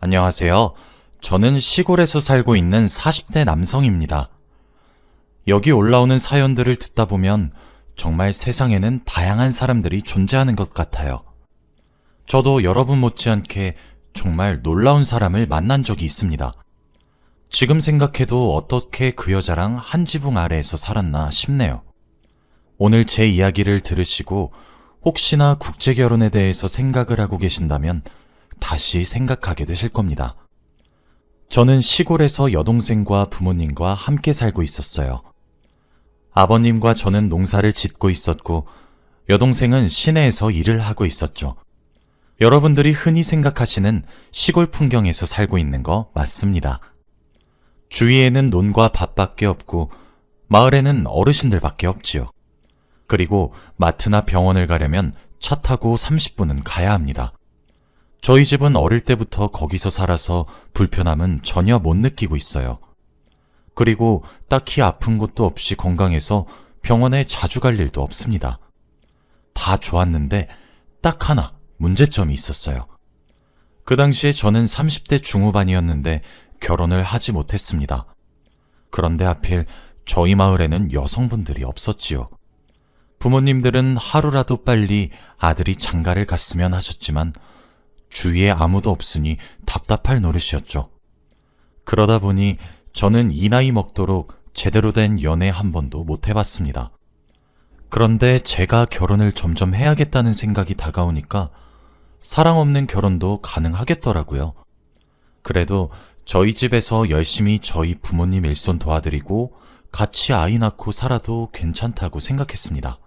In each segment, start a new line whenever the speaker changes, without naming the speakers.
안녕하세요. 저는 시골에서 살고 있는 40대 남성입니다. 여기 올라오는 사연들을 듣다 보면 정말 세상에는 다양한 사람들이 존재하는 것 같아요. 저도 여러분 못지않게 정말 놀라운 사람을 만난 적이 있습니다. 지금 생각해도 어떻게 그 여자랑 한 지붕 아래에서 살았나 싶네요. 오늘 제 이야기를 들으시고 혹시나 국제결혼에 대해서 생각을 하고 계신다면 다시 생각하게 되실 겁니다. 저는 시골에서 여동생과 부모님과 함께 살고 있었어요. 아버님과 저는 농사를 짓고 있었고 여동생은 시내에서 일을 하고 있었죠. 여러분들이 흔히 생각하시는 시골 풍경에서 살고 있는 거 맞습니다. 주위에는 논과 밭밖에 없고 마을에는 어르신들밖에 없지요. 그리고 마트나 병원을 가려면 차 타고 30분은 가야 합니다. 저희 집은 어릴 때부터 거기서 살아서 불편함은 전혀 못 느끼고 있어요. 그리고 딱히 아픈 것도 없이 건강해서 병원에 자주 갈 일도 없습니다. 다 좋았는데 딱 하나 문제점이 있었어요. 그 당시에 저는 30대 중후반이었는데 결혼을 하지 못했습니다. 그런데 하필 저희 마을에는 여성분들이 없었지요. 부모님들은 하루라도 빨리 아들이 장가를 갔으면 하셨지만 주위에 아무도 없으니 답답할 노릇이었죠. 그러다 보니 저는 이 나이 먹도록 제대로 된 연애 한 번도 못 해봤습니다. 그런데 제가 결혼을 점점 해야겠다는 생각이 다가오니까 사랑 없는 결혼도 가능하겠더라고요. 그래도 저희 집에서 열심히 저희 부모님 일손 도와드리고 같이 아이 낳고 살아도 괜찮다고 생각했습니다.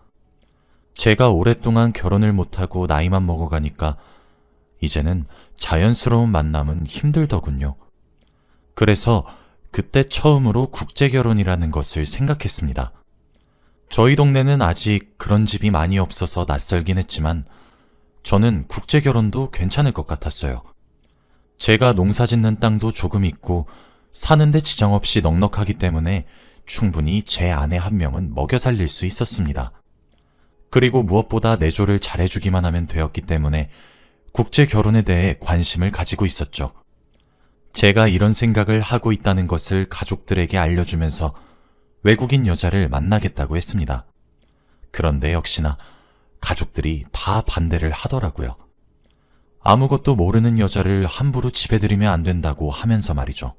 제가 오랫동안 결혼을 못하고 나이만 먹어가니까 이제는 자연스러운 만남은 힘들더군요. 그래서 그때 처음으로 국제결혼이라는 것을 생각했습니다. 저희 동네는 아직 그런 집이 많이 없어서 낯설긴 했지만 저는 국제결혼도 괜찮을 것 같았어요. 제가 농사 짓는 땅도 조금 있고 사는데 지장 없이 넉넉하기 때문에 충분히 제 아내 한 명은 먹여 살릴 수 있었습니다. 그리고 무엇보다 내조를 잘해주기만 하면 되었기 때문에 국제 결혼에 대해 관심을 가지고 있었죠. 제가 이런 생각을 하고 있다는 것을 가족들에게 알려주면서 외국인 여자를 만나겠다고 했습니다. 그런데 역시나 가족들이 다 반대를 하더라고요. 아무것도 모르는 여자를 함부로 집에 들이면 안 된다고 하면서 말이죠.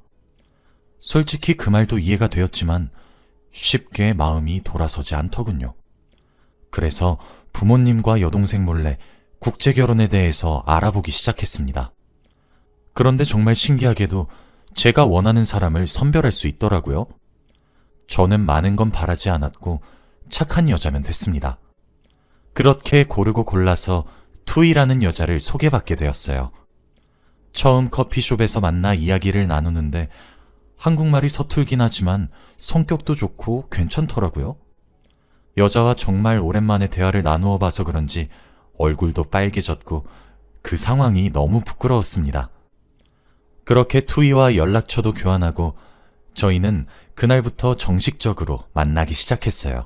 솔직히 그 말도 이해가 되었지만 쉽게 마음이 돌아서지 않더군요. 그래서 부모님과 여동생 몰래 국제결혼에 대해서 알아보기 시작했습니다. 그런데 정말 신기하게도 제가 원하는 사람을 선별할 수 있더라고요. 저는 많은 건 바라지 않았고 착한 여자면 됐습니다. 그렇게 고르고 골라서 투이라는 여자를 소개받게 되었어요. 처음 커피숍에서 만나 이야기를 나누는데 한국말이 서툴긴 하지만 성격도 좋고 괜찮더라고요. 여자와 정말 오랜만에 대화를 나누어 봐서 그런지 얼굴도 빨개졌고 그 상황이 너무 부끄러웠습니다. 그렇게 투이와 연락처도 교환하고 저희는 그날부터 정식적으로 만나기 시작했어요.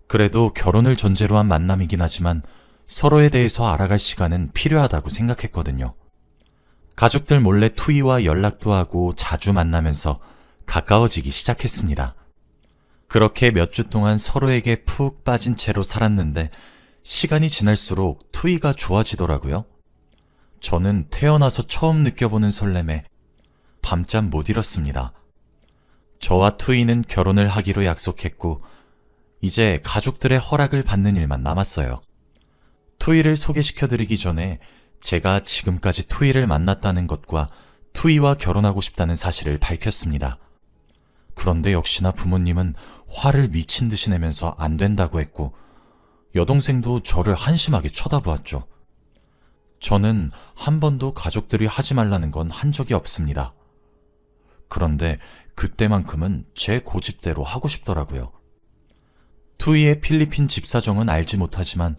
그래도 결혼을 전제로 한 만남이긴 하지만 서로에 대해서 알아갈 시간은 필요하다고 생각했거든요. 가족들 몰래 투이와 연락도 하고 자주 만나면서 가까워지기 시작했습니다. 그렇게 몇 주 동안 서로에게 푹 빠진 채로 살았는데 시간이 지날수록 투이가 좋아지더라고요. 저는 태어나서 처음 느껴보는 설렘에 밤잠 못 잃었습니다. 저와 투이는 결혼을 하기로 약속했고 이제 가족들의 허락을 받는 일만 남았어요. 투이를 소개시켜드리기 전에 제가 지금까지 투이를 만났다는 것과 투이와 결혼하고 싶다는 사실을 밝혔습니다. 그런데 역시나 부모님은 화를 미친 듯이 내면서 안 된다고 했고 여동생도 저를 한심하게 쳐다보았죠. 저는 한 번도 가족들이 하지 말라는 건 한 적이 없습니다. 그런데 그때만큼은 제 고집대로 하고 싶더라고요. 투이의 필리핀 집 사정은 알지 못하지만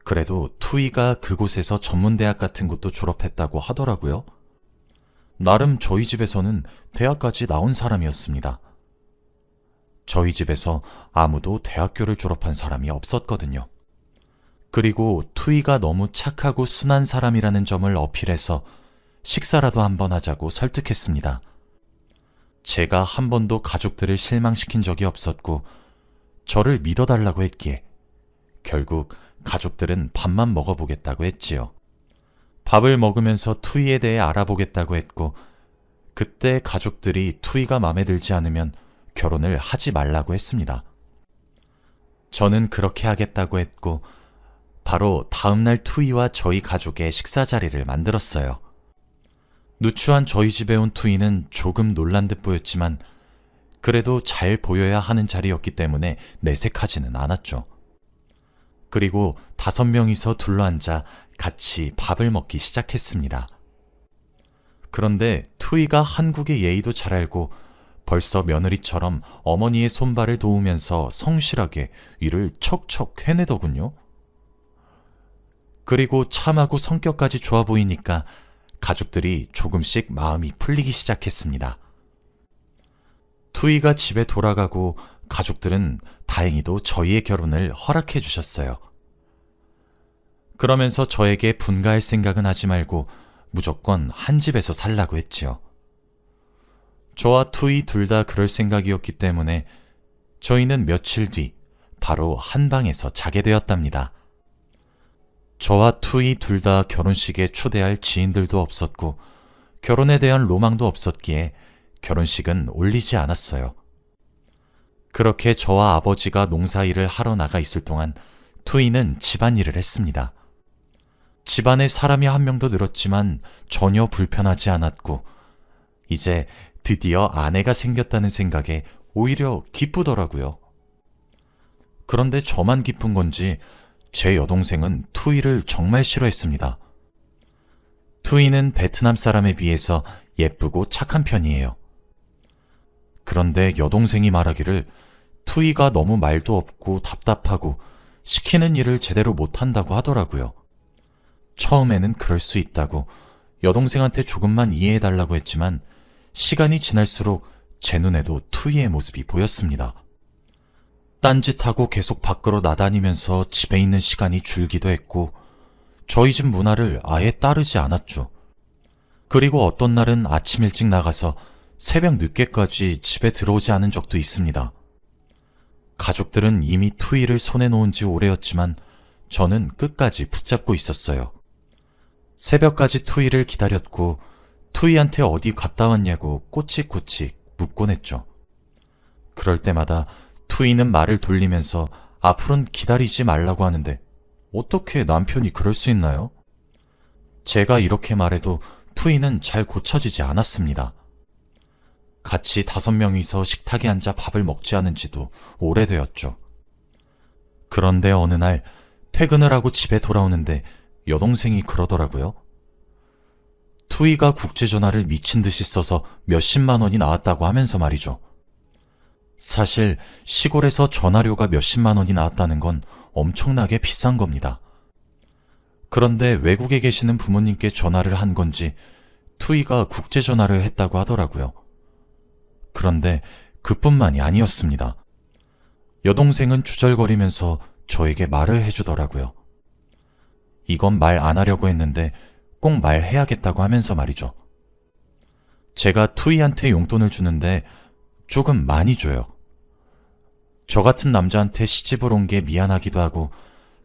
그래도 투이가 그곳에서 전문대학 같은 곳도 졸업했다고 하더라고요. 나름 저희 집에서는 대학까지 나온 사람이었습니다. 저희 집에서 아무도 대학교를 졸업한 사람이 없었거든요. 그리고 투이가 너무 착하고 순한 사람이라는 점을 어필해서 식사라도 한번 하자고 설득했습니다. 제가 한 번도 가족들을 실망시킨 적이 없었고 저를 믿어달라고 했기에 결국 가족들은 밥만 먹어보겠다고 했지요. 밥을 먹으면서 투이에 대해 알아보겠다고 했고 그때 가족들이 투이가 마음에 들지 않으면 결혼을 하지 말라고 했습니다. 저는 그렇게 하겠다고 했고 바로 다음날 투이와 저희 가족의 식사 자리를 만들었어요. 누추한 저희 집에 온 투이는 조금 놀란 듯 보였지만 그래도 잘 보여야 하는 자리였기 때문에 내색하지는 않았죠. 그리고 5명이서 둘러앉아 같이 밥을 먹기 시작했습니다. 그런데 투이가 한국의 예의도 잘 알고 벌써 며느리처럼 어머니의 손발을 도우면서 성실하게 일을 척척 해내더군요. 그리고 참하고 성격까지 좋아 보이니까 가족들이 조금씩 마음이 풀리기 시작했습니다. 투이가 집에 돌아가고 가족들은 다행히도 저희의 결혼을 허락해 주셨어요. 그러면서 저에게 분가할 생각은 하지 말고 무조건 한 집에서 살라고 했지요. 저와 투이 둘 다 그럴 생각이었기 때문에 저희는 며칠 뒤 바로 한 방에서 자게 되었답니다. 저와 투이 둘 다 결혼식에 초대할 지인들도 없었고 결혼에 대한 로망도 없었기에 결혼식은 올리지 않았어요. 그렇게 저와 아버지가 농사일을 하러 나가 있을 동안 투이는 집안일을 했습니다. 집안에 사람이 한 명도 늘었지만 전혀 불편하지 않았고 이제 드디어 아내가 생겼다는 생각에 오히려 기쁘더라고요. 그런데 저만 기쁜 건지 제 여동생은 투이를 정말 싫어했습니다. 투이는 베트남 사람에 비해서 예쁘고 착한 편이에요. 그런데 여동생이 말하기를 투이가 너무 말도 없고 답답하고 시키는 일을 제대로 못한다고 하더라고요. 처음에는 그럴 수 있다고 여동생한테 조금만 이해해달라고 했지만 시간이 지날수록 제 눈에도 투이의 모습이 보였습니다. 딴짓하고 계속 밖으로 나다니면서 집에 있는 시간이 줄기도 했고 저희 집 문화를 아예 따르지 않았죠. 그리고 어떤 날은 아침 일찍 나가서 새벽 늦게까지 집에 들어오지 않은 적도 있습니다. 가족들은 이미 투이를 손에 놓은 지 오래였지만 저는 끝까지 붙잡고 있었어요. 새벽까지 투이를 기다렸고 투이한테 어디 갔다 왔냐고 꼬치꼬치 묻곤 했죠. 그럴 때마다 투이는 말을 돌리면서 앞으로는 기다리지 말라고 하는데 어떻게 남편이 그럴 수 있나요? 제가 이렇게 말해도 투이는 잘 고쳐지지 않았습니다. 같이 5명이서 식탁에 앉아 밥을 먹지 않은 지도 오래되었죠. 그런데 어느 날 퇴근을 하고 집에 돌아오는데 여동생이 그러더라고요. 투이가 국제전화를 미친 듯이 써서 몇십만 원이 나왔다고 하면서 말이죠. 사실 시골에서 전화료가 몇십만 원이 나왔다는 건 엄청나게 비싼 겁니다. 그런데 외국에 계시는 부모님께 전화를 한 건지 투이가 국제전화를 했다고 하더라고요. 그런데 그뿐만이 아니었습니다. 여동생은 주절거리면서 저에게 말을 해주더라고요. 이건 말 안 하려고 했는데 꼭 말해야겠다고 하면서 말이죠. 제가 투이한테 용돈을 주는데 조금 많이 줘요. 저 같은 남자한테 시집을 온 게 미안하기도 하고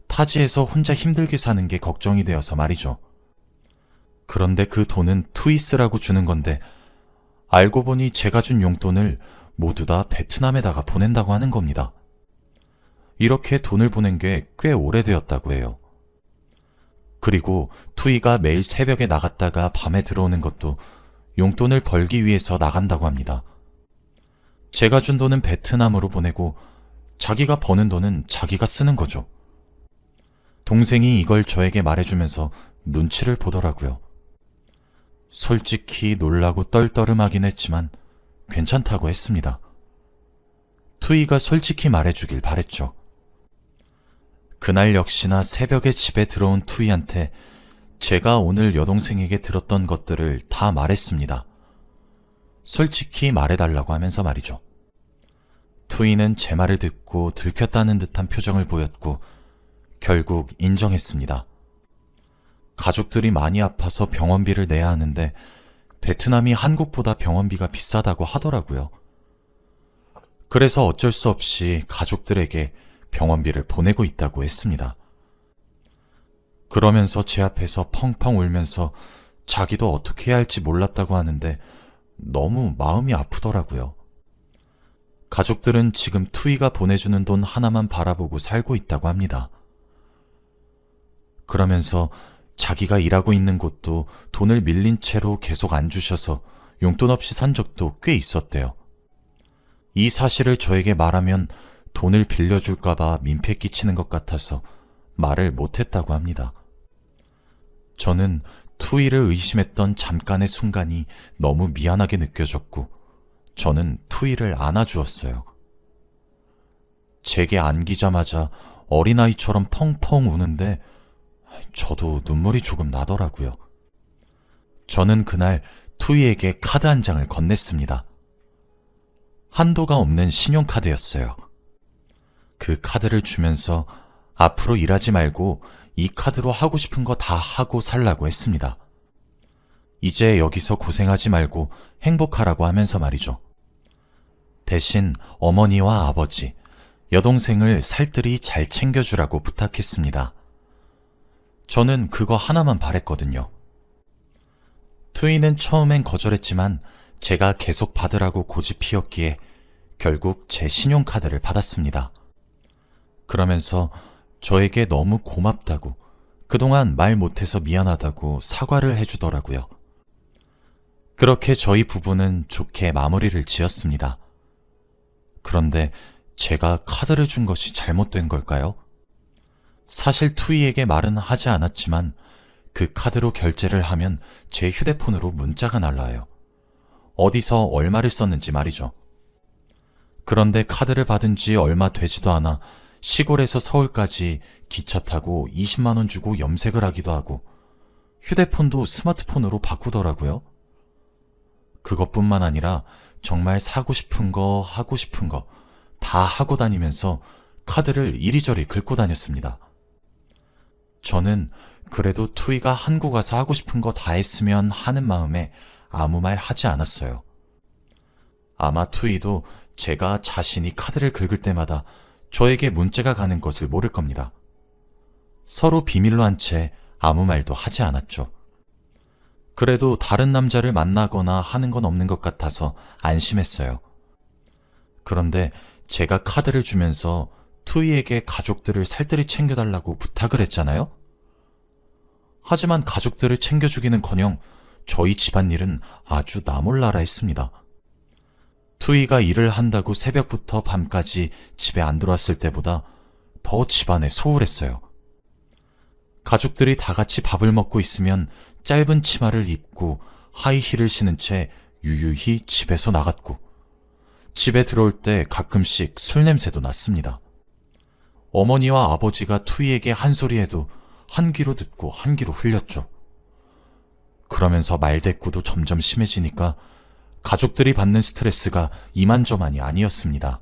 타지에서 혼자 힘들게 사는 게 걱정이 되어서 말이죠. 그런데 그 돈은 투이 쓰라고 주는 건데 알고 보니 제가 준 용돈을 모두 다 베트남에다가 보낸다고 하는 겁니다. 이렇게 돈을 보낸 게 꽤 오래되었다고 해요. 그리고 투이가 매일 새벽에 나갔다가 밤에 들어오는 것도 용돈을 벌기 위해서 나간다고 합니다. 제가 준 돈은 베트남으로 보내고 자기가 버는 돈은 자기가 쓰는 거죠. 동생이 이걸 저에게 말해주면서 눈치를 보더라고요. 솔직히 놀라고 떨떠름하긴 했지만 괜찮다고 했습니다. 투이가 솔직히 말해주길 바랬죠. 그날 역시나 새벽에 집에 들어온 투이한테 제가 오늘 여동생에게 들었던 것들을 다 말했습니다. 솔직히 말해달라고 하면서 말이죠. 투이는 제 말을 듣고 들켰다는 듯한 표정을 보였고 결국 인정했습니다. 가족들이 많이 아파서 병원비를 내야 하는데 베트남이 한국보다 병원비가 비싸다고 하더라고요. 그래서 어쩔 수 없이 가족들에게 병원비를 보내고 있다고 했습니다. 그러면서 제 앞에서 펑펑 울면서 자기도 어떻게 해야 할지 몰랐다고 하는데 너무 마음이 아프더라고요. 가족들은 지금 투이가 보내주는 돈 하나만 바라보고 살고 있다고 합니다. 그러면서 자기가 일하고 있는 곳도 돈을 밀린 채로 계속 안 주셔서 용돈 없이 산 적도 꽤 있었대요. 이 사실을 저에게 말하면 돈을 빌려줄까봐 민폐 끼치는 것 같아서 말을 못했다고 합니다. 저는 투이를 의심했던 잠깐의 순간이 너무 미안하게 느껴졌고 저는 투이를 안아주었어요. 제게 안기자마자 어린아이처럼 펑펑 우는데 저도 눈물이 조금 나더라고요. 저는 그날 투이에게 카드 한 장을 건넸습니다. 한도가 없는 신용카드였어요. 그 카드를 주면서 앞으로 일하지 말고 이 카드로 하고 싶은 거 다 하고 살라고 했습니다. 이제 여기서 고생하지 말고 행복하라고 하면서 말이죠. 대신 어머니와 아버지, 여동생을 살뜰히 잘 챙겨주라고 부탁했습니다. 저는 그거 하나만 바랬거든요. 투이는 처음엔 거절했지만 제가 계속 받으라고 고집피웠기에 결국 제 신용카드를 받았습니다. 그러면서 저에게 너무 고맙다고, 그동안 말 못해서 미안하다고 사과를 해주더라고요. 그렇게 저희 부부는 좋게 마무리를 지었습니다. 그런데 제가 카드를 준 것이 잘못된 걸까요? 사실 투이에게 말은 하지 않았지만 그 카드로 결제를 하면 제 휴대폰으로 문자가 날라와요. 어디서 얼마를 썼는지 말이죠. 그런데 카드를 받은 지 얼마 되지도 않아 시골에서 서울까지 기차 타고 20만 원 주고 염색을 하기도 하고 휴대폰도 스마트폰으로 바꾸더라고요. 그것뿐만 아니라 정말 사고 싶은 거, 하고 싶은 거 다 하고 다니면서 카드를 이리저리 긁고 다녔습니다. 저는 그래도 투이가 한국 와서 하고 싶은 거 다 했으면 하는 마음에 아무 말 하지 않았어요. 아마 투이도 제가 자신이 카드를 긁을 때마다 저에게 문자가 가는 것을 모를 겁니다. 서로 비밀로 한 채 아무 말도 하지 않았죠. 그래도 다른 남자를 만나거나 하는 건 없는 것 같아서 안심했어요. 그런데 제가 카드를 주면서 투이에게 가족들을 살뜰히 챙겨달라고 부탁을 했잖아요? 하지만 가족들을 챙겨주기는커녕 저희 집안일은 아주 나몰라라 했습니다. 투이가 일을 한다고 새벽부터 밤까지 집에 안 들어왔을 때보다 더 집안에 소홀했어요. 가족들이 다 같이 밥을 먹고 있으면 짧은 치마를 입고 하이힐을 신은 채 유유히 집에서 나갔고 집에 들어올 때 가끔씩 술 냄새도 났습니다. 어머니와 아버지가 투이에게 한 소리 해도 한 귀로 듣고 한 귀로 흘렸죠. 그러면서 말대꾸도 점점 심해지니까 가족들이 받는 스트레스가 이만저만이 아니었습니다.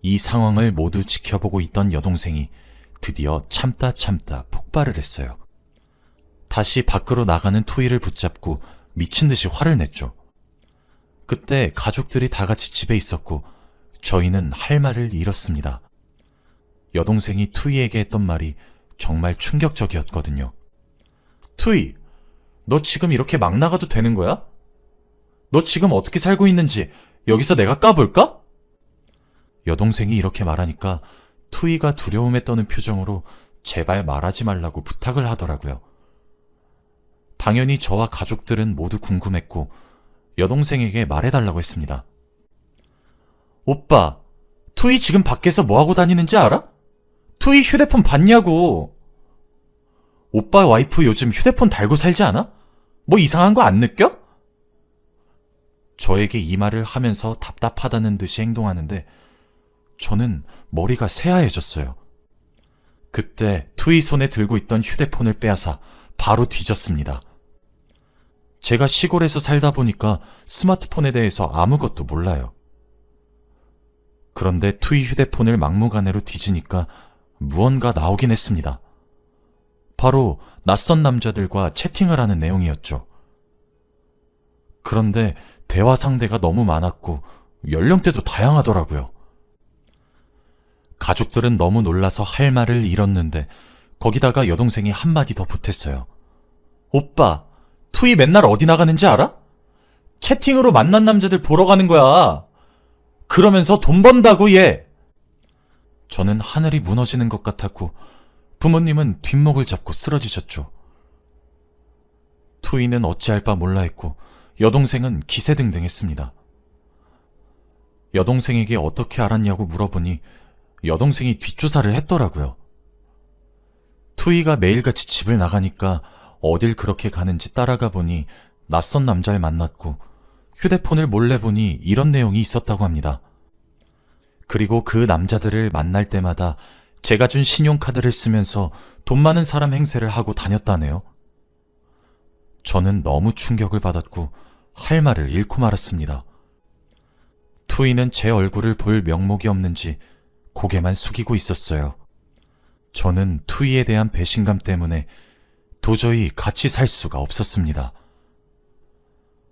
이 상황을 모두 지켜보고 있던 여동생이 드디어 참다 폭발을 했어요. 다시 밖으로 나가는 투이를 붙잡고 미친 듯이 화를 냈죠. 그때 가족들이 다 같이 집에 있었고 저희는 할 말을 잃었습니다. 여동생이 투이에게 했던 말이 정말 충격적이었거든요. 투이, 너 지금 이렇게 막 나가도 되는 거야? 너 지금 어떻게 살고 있는지 여기서 내가 까볼까? 여동생이 이렇게 말하니까 투이가 두려움에 떠는 표정으로 제발 말하지 말라고 부탁을 하더라고요. 당연히 저와 가족들은 모두 궁금했고 여동생에게 말해달라고 했습니다. 오빠, 투이 지금 밖에서 뭐하고 다니는지 알아? 투이 휴대폰 봤냐고. 오빠 와이프 요즘 휴대폰 달고 살지 않아? 뭐 이상한 거 안 느껴? 저에게 이 말을 하면서 답답하다는 듯이 행동하는데 저는 머리가 새하얘졌어요. 그때 투이 손에 들고 있던 휴대폰을 빼앗아 바로 뒤졌습니다. 제가 시골에서 살다 보니까 스마트폰에 대해서 아무것도 몰라요. 그런데 투이 휴대폰을 막무가내로 뒤지니까 무언가 나오긴 했습니다. 바로 낯선 남자들과 채팅을 하는 내용이었죠. 그런데 대화 상대가 너무 많았고 연령대도 다양하더라고요. 가족들은 너무 놀라서 할 말을 잃었는데 거기다가 여동생이 한마디 더 보탰어요. 오빠, 투이 맨날 어디 나가는지 알아? 채팅으로 만난 남자들 보러 가는 거야. 그러면서 돈 번다고 얘. 저는 하늘이 무너지는 것 같았고 부모님은 뒷목을 잡고 쓰러지셨죠. 투이는 어찌할 바 몰라 했고 여동생은 기세등등했습니다. 여동생에게 어떻게 알았냐고 물어보니 여동생이 뒷조사를 했더라고요. 투이가 매일같이 집을 나가니까 어딜 그렇게 가는지 따라가 보니 낯선 남자를 만났고 휴대폰을 몰래 보니 이런 내용이 있었다고 합니다. 그리고 그 남자들을 만날 때마다 제가 준 신용카드를 쓰면서 돈 많은 사람 행세를 하고 다녔다네요. 저는 너무 충격을 받았고 할 말을 잃고 말았습니다. 투이는 제 얼굴을 볼 명목이 없는지 고개만 숙이고 있었어요. 저는 투이에 대한 배신감 때문에 도저히 같이 살 수가 없었습니다.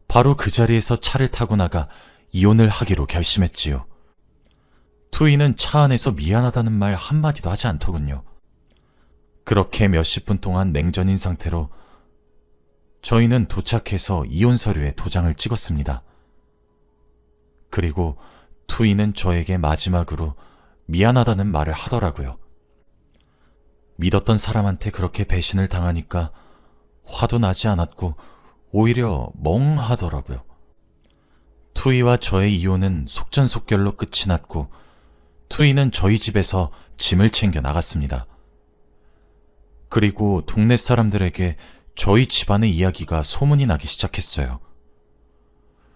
바로 그 자리에서 차를 타고 나가 이혼을 하기로 결심했지요. 투이는 차 안에서 미안하다는 말 한마디도 하지 않더군요. 그렇게 몇십 분 동안 냉전인 상태로 저희는 도착해서 이혼 서류에 도장을 찍었습니다. 그리고 투이는 저에게 마지막으로 미안하다는 말을 하더라고요. 믿었던 사람한테 그렇게 배신을 당하니까 화도 나지 않았고 오히려 멍하더라고요. 투이와 저의 이혼은 속전속결로 끝이 났고 투이는 저희 집에서 짐을 챙겨 나갔습니다. 그리고 동네 사람들에게 저희 집안의 이야기가 소문이 나기 시작했어요.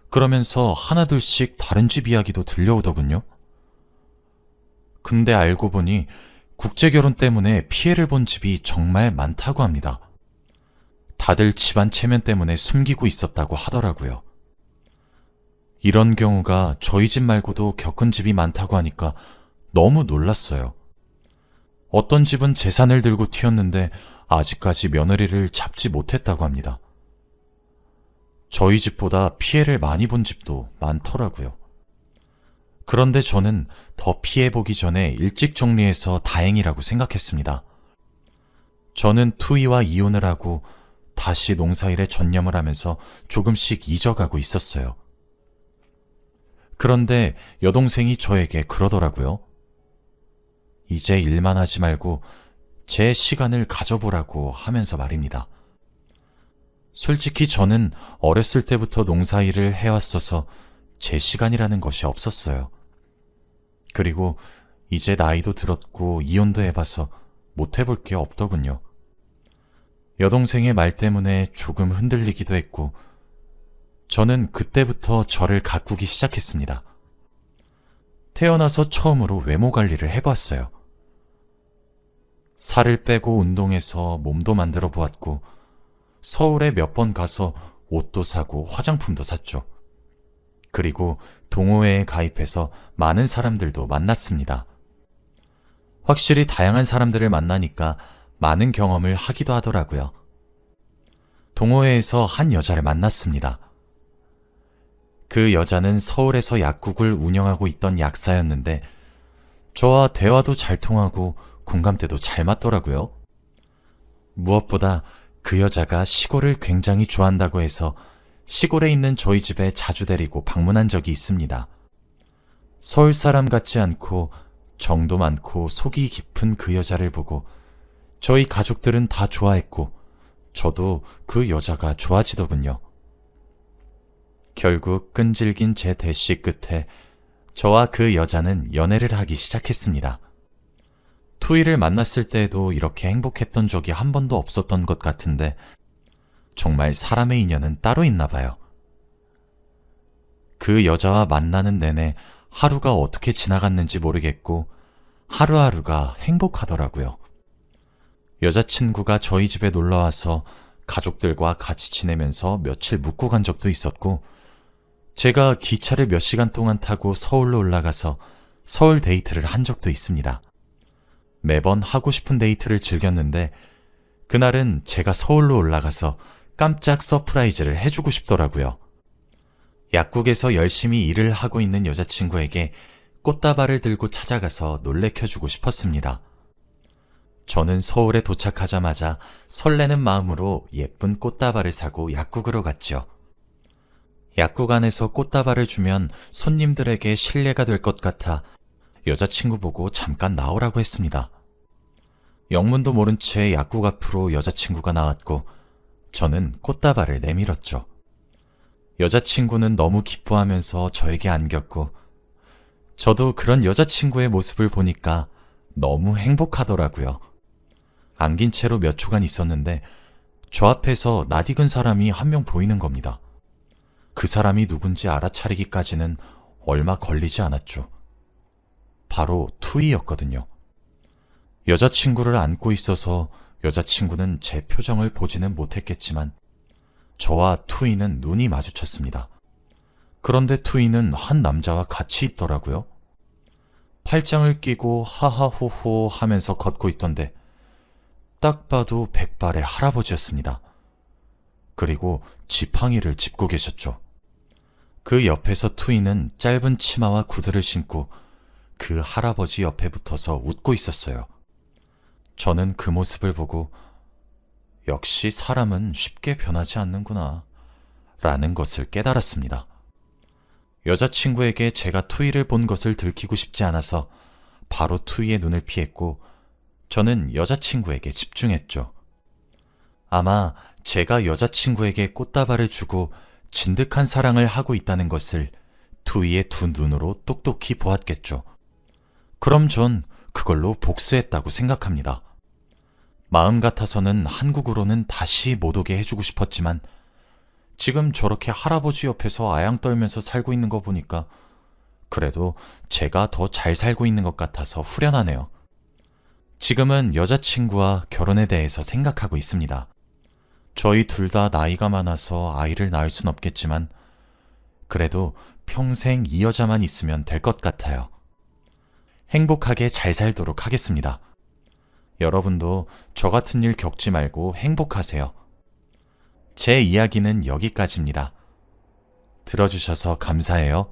그러면서 하나둘씩 다른 집 이야기도 들려오더군요. 근데 알고 보니 국제결혼 때문에 피해를 본 집이 정말 많다고 합니다. 다들 집안 체면 때문에 숨기고 있었다고 하더라고요. 이런 경우가 저희 집 말고도 겪은 집이 많다고 하니까 너무 놀랐어요. 어떤 집은 재산을 들고 튀었는데 아직까지 며느리를 잡지 못했다고 합니다. 저희 집보다 피해를 많이 본 집도 많더라고요. 그런데 저는 더 피해보기 전에 일찍 정리해서 다행이라고 생각했습니다. 저는 투이와 이혼을 하고 다시 농사일에 전념을 하면서 조금씩 잊어가고 있었어요. 그런데 여동생이 저에게 그러더라고요. 이제 일만 하지 말고 제 시간을 가져보라고 하면서 말입니다. 솔직히 저는 어렸을 때부터 농사일을 해왔어서 제 시간이라는 것이 없었어요. 그리고 이제 나이도 들었고 이혼도 해봐서 못 해볼 게 없더군요. 여동생의 말 때문에 조금 흔들리기도 했고 저는 그때부터 저를 가꾸기 시작했습니다. 태어나서 처음으로 외모 관리를 해봤어요. 살을 빼고 운동해서 몸도 만들어 보았고 서울에 몇 번 가서 옷도 사고 화장품도 샀죠. 그리고 동호회에 가입해서 많은 사람들도 만났습니다. 확실히 다양한 사람들을 만나니까 많은 경험을 하기도 하더라고요. 동호회에서 한 여자를 만났습니다. 그 여자는 서울에서 약국을 운영하고 있던 약사였는데 저와 대화도 잘 통하고 공감대도 잘 맞더라고요. 무엇보다 그 여자가 시골을 굉장히 좋아한다고 해서 시골에 있는 저희 집에 자주 데리고 방문한 적이 있습니다. 서울 사람 같지 않고 정도 많고 속이 깊은 그 여자를 보고 저희 가족들은 다 좋아했고 저도 그 여자가 좋아지더군요. 결국 끈질긴 제 대시 끝에 저와 그 여자는 연애를 하기 시작했습니다. 투이를 만났을 때에도 이렇게 행복했던 적이 한 번도 없었던 것 같은데 정말 사람의 인연은 따로 있나 봐요. 그 여자와 만나는 내내 하루가 어떻게 지나갔는지 모르겠고 하루하루가 행복하더라고요. 여자친구가 저희 집에 놀러와서 가족들과 같이 지내면서 며칠 묵고 간 적도 있었고 제가 기차를 몇 시간 동안 타고 서울로 올라가서 서울 데이트를 한 적도 있습니다. 매번 하고 싶은 데이트를 즐겼는데 그날은 제가 서울로 올라가서 깜짝 서프라이즈를 해주고 싶더라고요. 약국에서 열심히 일을 하고 있는 여자친구에게 꽃다발을 들고 찾아가서 놀래켜주고 싶었습니다. 저는 서울에 도착하자마자 설레는 마음으로 예쁜 꽃다발을 사고 약국으로 갔죠. 약국 안에서 꽃다발을 주면 손님들에게 신뢰가 될 것 같아 여자친구 보고 잠깐 나오라고 했습니다. 영문도 모른 채 약국 앞으로 여자친구가 나왔고 저는 꽃다발을 내밀었죠. 여자친구는 너무 기뻐하면서 저에게 안겼고 저도 그런 여자친구의 모습을 보니까 너무 행복하더라고요. 안긴 채로 몇 초간 있었는데 저 앞에서 낯익은 사람이 한 명 보이는 겁니다. 그 사람이 누군지 알아차리기까지는 얼마 걸리지 않았죠. 바로 투이였거든요. 여자친구를 안고 있어서 여자친구는 제 표정을 보지는 못했겠지만 저와 투이는 눈이 마주쳤습니다. 그런데 투이는 한 남자와 같이 있더라고요. 팔짱을 끼고 하하호호 하면서 걷고 있던데 딱 봐도 백발의 할아버지였습니다. 그리고 지팡이를 짚고 계셨죠. 그 옆에서 투이는 짧은 치마와 구두를 신고 그 할아버지 옆에 붙어서 웃고 있었어요. 저는 그 모습을 보고 역시 사람은 쉽게 변하지 않는구나 라는 것을 깨달았습니다. 여자친구에게 제가 투이를 본 것을 들키고 싶지 않아서 바로 투이의 눈을 피했고 저는 여자친구에게 집중했죠. 아마 제가 여자친구에게 꽃다발을 주고 진득한 사랑을 하고 있다는 것을 투이의 두 눈으로 똑똑히 보았겠죠. 그럼 전 그걸로 복수했다고 생각합니다. 마음 같아서는 한국으로는 다시 못 오게 해주고 싶었지만 지금 저렇게 할아버지 옆에서 아양 떨면서 살고 있는 거 보니까 그래도 제가 더 잘 살고 있는 것 같아서 후련하네요. 지금은 여자친구와 결혼에 대해서 생각하고 있습니다. 저희 둘 다 나이가 많아서 아이를 낳을 순 없겠지만 그래도 평생 이 여자만 있으면 될 것 같아요. 행복하게 잘 살도록 하겠습니다. 여러분도 저 같은 일 겪지 말고 행복하세요. 제 이야기는 여기까지입니다. 들어주셔서 감사해요.